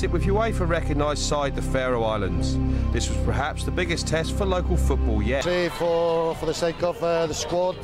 visit with UEFA recognised side the Faroe Islands. This was perhaps the biggest test for local football yet. For the sake of the squad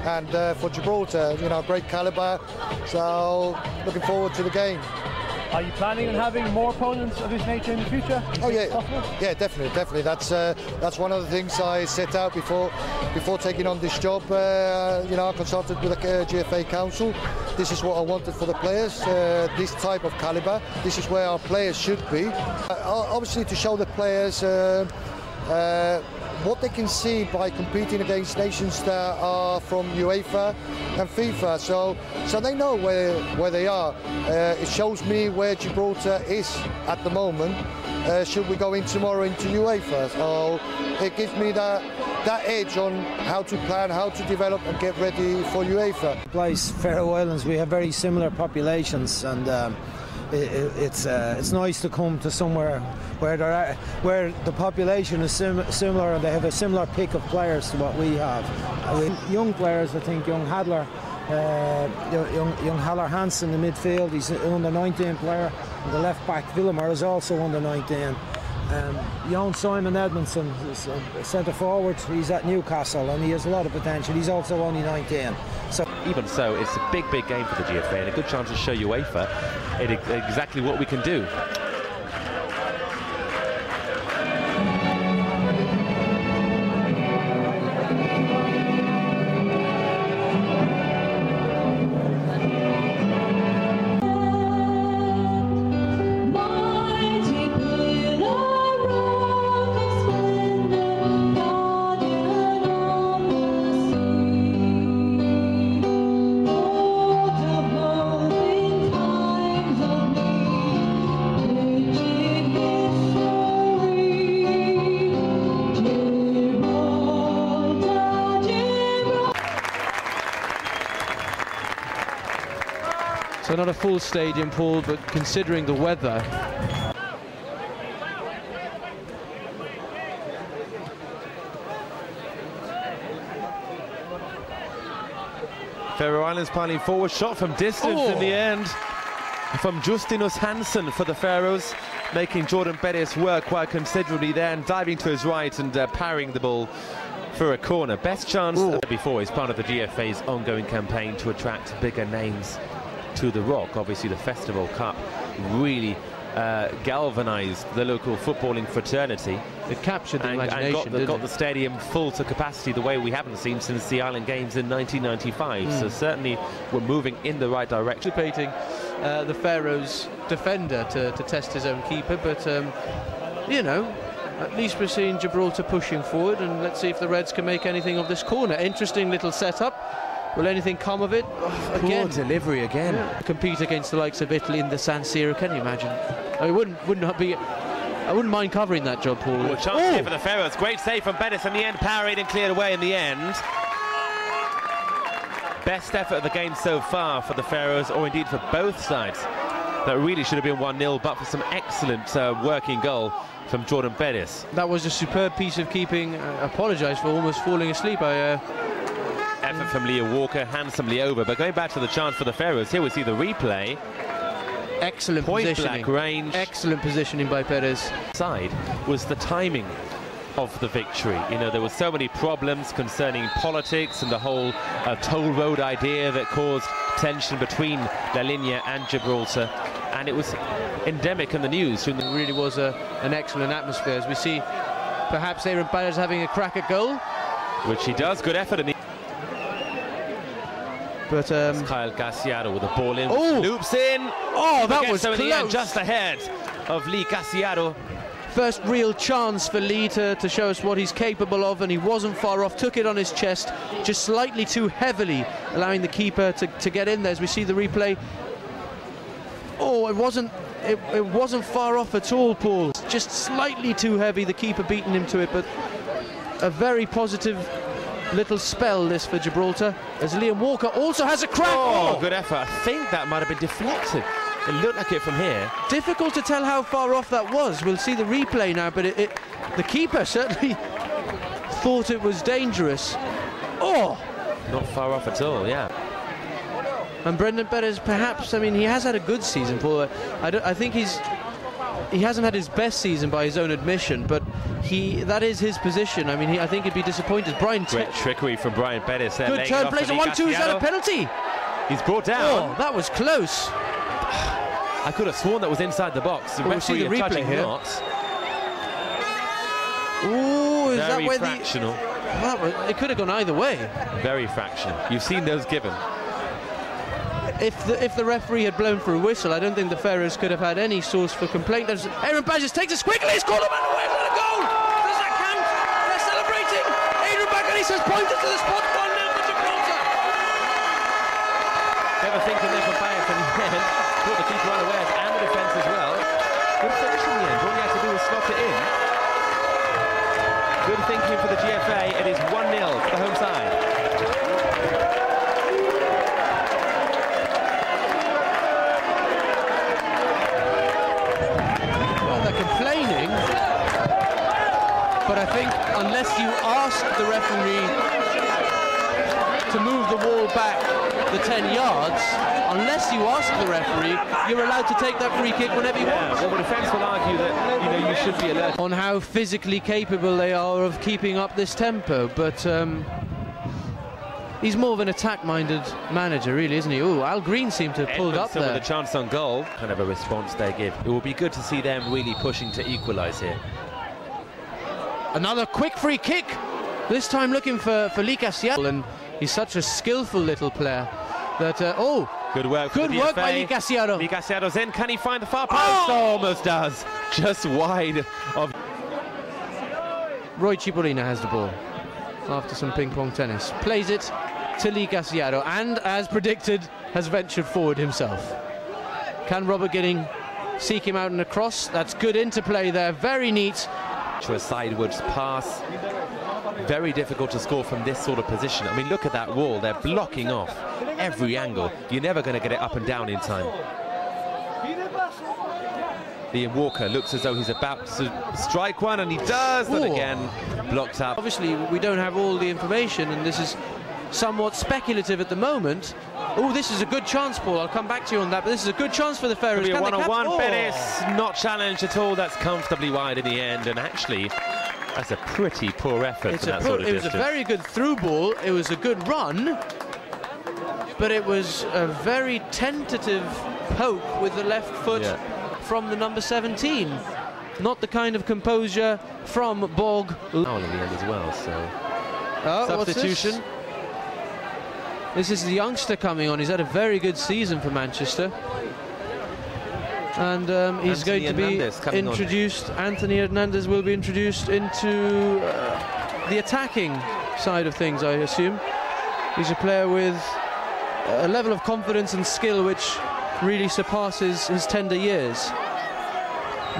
and for Gibraltar, you know, great calibre, so looking forward to the game. Are you planning on having more opponents of this nature in the future? Oh yeah, yeah, definitely. That's one of the things I set out before taking on this job. You know, I consulted with the GFA Council. This is what I wanted for the players. This type of calibre. This is where our players should be. Obviously, to show the players what they can see by competing against nations that are from UEFA and FIFA, so they know where they are. It shows me where Gibraltar is at the moment. Should we go in tomorrow into UEFA? So it gives me that edge on how to plan, how to develop and get ready for UEFA. Place Faroe Islands, we have very similar populations, and it's nice to come to somewhere where the population is similar and they have a similar pick of players to what we have. Young players, I think young Hadler Hansen in the midfield, he's an under 19 player, and the left back Villamar is also under 19. Jon Simon Edmondson is centre forward, he's at Newcastle and he has a lot of potential, he's also only 19. So even so, it's a big game for the GFA and a good chance to show UEFA exactly what we can do. So not a full stadium, Paul, but considering the weather. Faroe Islands piling forward, shot from distance in the end from Justinus Hansen for the Faroes, making Jordan Bettis work quite considerably there and diving to his right and parrying the ball for a corner. Best chance before is part of the GFA's ongoing campaign to attract bigger names to the Rock. Obviously the Festival Cup really galvanised the local footballing fraternity. It captured the imagination, and got the stadium full to capacity the way we haven't seen since the Island Games in 1995. So certainly we're moving in the right direction. Anticipating the Faroes defender to test his own keeper, but you know, at least we're seeing Gibraltar pushing forward, and let's see if the Reds can make anything of this corner. Interesting little setup. Will anything come of it? Again, poor delivery again. Compete against the likes of Italy in the San Siro. Can you imagine? I wouldn't mind covering that job, Paul. Well, chance here for the Faroes. Great save from Bettis in the end, parried and cleared away in the end. Best effort of the game so far for the Faroes, or indeed for both sides. That really should have been 1-0, but for some excellent working goal from Jordan Bettis. That was a superb piece of keeping. I apologise for almost falling asleep. Effort from Leo Walker, handsomely over. But going back to the chance for the Faroes, here we see the replay. Excellent point positioning. Blank range. Excellent positioning by Perez. Side was the timing of the victory. You know, there were so many problems concerning politics and the whole toll road idea that caused tension between La Linea and Gibraltar, and it was endemic in the news. It really was an excellent atmosphere, as we see perhaps Aaron Perez having a crack at goal, which he does. Good effort in the but Kyle Gassiado with the ball in, loops in. Oh, that was close. In the end, just ahead of Lee Gassiado. First real chance for Lee to show us what he's capable of, and he wasn't far off. Took it on his chest, just slightly too heavily, allowing the keeper to get in there. As we see the replay, oh, it wasn't far off at all, Paul. Just slightly too heavy. The keeper beating him to it, but a very positive little spell this for Gibraltar, as Liam Walker also has a crack. Oh, good effort. I think that might have been deflected. It looked like it from here. Difficult to tell how far off that was. We'll see the replay now, but the keeper certainly thought it was dangerous. Oh! Not far off at all, yeah. And Brendan Perez, perhaps, I mean, he has had a good season, Paul. I think he's he hasn't had his best season by his own admission, but that is his position. I mean, I think he'd be disappointed. Great trickery from Brian Pettis there. Good turn, plays a 1-2, is that a penalty? He's brought down. Oh, that was close. I could have sworn that was inside the box. We'll see the replay here. Ooh, is that where fractional. It could have gone either way. Very fractional. You've seen those given. If the referee had blown for a whistle, I don't think the Faroes could have had any source for complaint. Aaron Badges takes it quickly. He's called him out away for the goal. Does that count? They're celebrating. Adrian Baggalis has pointed to the spot. 1-0 for Gibraltar. Never thinking there from Bayern from the end. Caught the keeper unawares and the defence as well. Good finish in the end. All he had to do was slot it in. Good thinking for the GFA. It is 1-0 for the home side. Complaining, but I think unless you ask the referee to move the wall back the 10 yards, unless you ask the referee, you're allowed to take that free kick whenever you want. Well, the defence will argue that you should be alert on how physically capable they are of keeping up this tempo, but he's more of an attack-minded manager, really, isn't he? Oh, Al Green seemed to have pulled up there. With a chance on goal, kind of a response they give. It will be good to see them really pushing to equalise here. Another quick free kick, this time looking for Lee Cassiaro, and he's such a skillful little player that good work by Lee Cassiaro. Lee Cassiaro's in. Can he find the far post? Oh, almost does. Just wide of. Roy Cipollina has the ball after some ping-pong tennis. Plays it to Lee Cassiaro, and as predicted, has ventured forward himself. Can Robert Ginning seek him out and across? That's good interplay there, very neat. To a sideways pass. Very difficult to score from this sort of position. I mean, look at that wall. They're blocking off every angle. You're never going to get it up and down in time. Ian Walker looks as though he's about to strike one, and he does. But again, blocked up. Obviously, we don't have all the information, and this is somewhat speculative at the moment. Oh, this is a good chance, Paul. I'll come back to you on that, but this is a good chance for the Faroes. Could be a one-on-one. Pettis not challenged at all. That's comfortably wide in the end, and actually, that's a pretty poor effort for that sort of distance. It was a very good through ball. It was a good run, but it was a very tentative poke with the left foot from the number 17. Not the kind of composure from Bog. Foul in the end as well, so substitution. This is the youngster coming on. He's had a very good season for Manchester. And he's going to be introduced. Anthony Hernandez will be introduced into the attacking side of things, I assume. He's a player with a level of confidence and skill which really surpasses his tender years.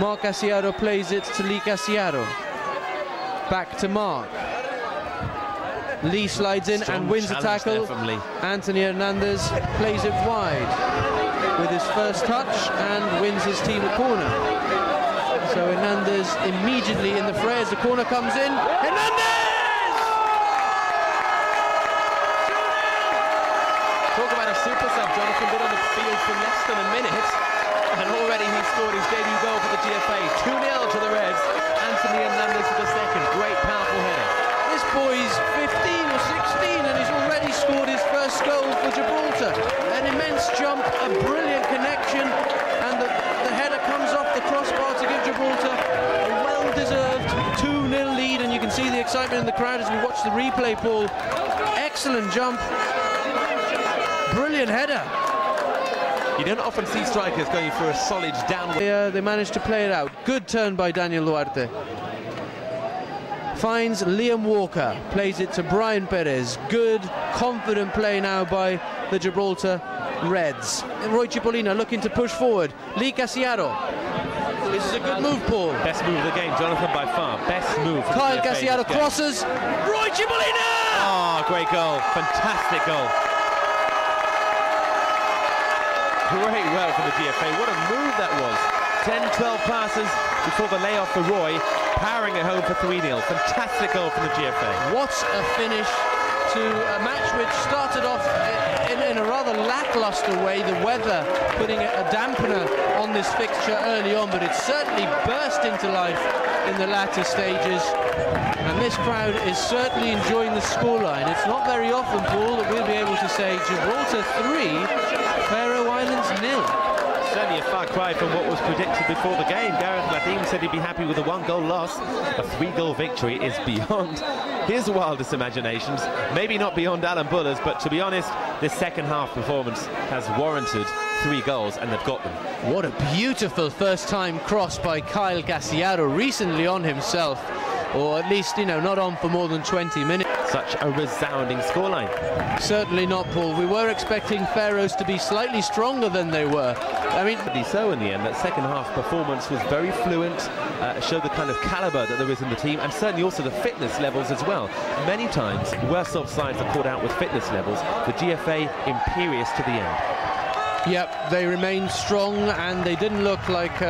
Mark Cassiaro plays it to Lee Cassiaro. Back to Mark. Lee slides in and wins the tackle. Anthony Hernandez plays it wide with his first touch and wins his team a corner. So Hernandez immediately in the fray as the corner comes in. Hernandez! Talk about a super sub. Jonathan been on the field for less than a minute, and already he scored his debut goal for the GFA. 2-0 to the Reds. Anthony Hernandez for the second. Great, powerful header. This boy's 15 or 16 and he's already scored his first goal for Gibraltar. An immense jump, a brilliant connection, and the header comes off the crossbar to give Gibraltar a well-deserved 2-0 lead, and you can see the excitement in the crowd as we watch the replay, Paul. Excellent jump. Brilliant header. You don't often see strikers going for a solid downward. They managed to play it out. Good turn by Daniel Duarte. Finds Liam Walker, plays it to Brian Perez. Good, confident play now by the Gibraltar Reds. And Roy Cipollina looking to push forward. Lee Cassiaro. This is a good move, Paul. Best move of the game, Jonathan, by far. Best move. Kyle Cassiaro crosses. Roy Cipollina! Oh, great goal. Fantastic goal. Great work from the GFA. What a move that was. 10-12 passes before the layoff for Roy, powering it home for 3-0. Fantastic goal from the GFA. What a finish to a match which started off in a rather lackluster way, the weather putting a dampener on this fixture early on, but it certainly burst into life in the latter stages, and this crowd is certainly enjoying the scoreline. It's not very often, Paul, that we'll be able to say Gibraltar 3, Faroe Islands 0. Certainly a far cry from what was predicted before the game. Gareth Ladim said he'd be happy with a 1-goal loss. A 3-goal victory is beyond his wildest imaginations. Maybe not beyond Alan Buller's, but to be honest, this second half performance has warranted 3 goals, and they've got them. What a beautiful first-time cross by Kyle Gassiaro, recently on himself, or at least, you know, not on for more than 20 minutes. Such a resounding scoreline. Certainly not, Paul. We were expecting Faroes to be slightly stronger than they were. I mean, so in the end, that second half performance was very fluent, showed the kind of calibre that there is in the team, and certainly also the fitness levels as well. Many times, worse off sides are caught out with fitness levels. The GFA imperious to the end. Yep, they remained strong, and they didn't look like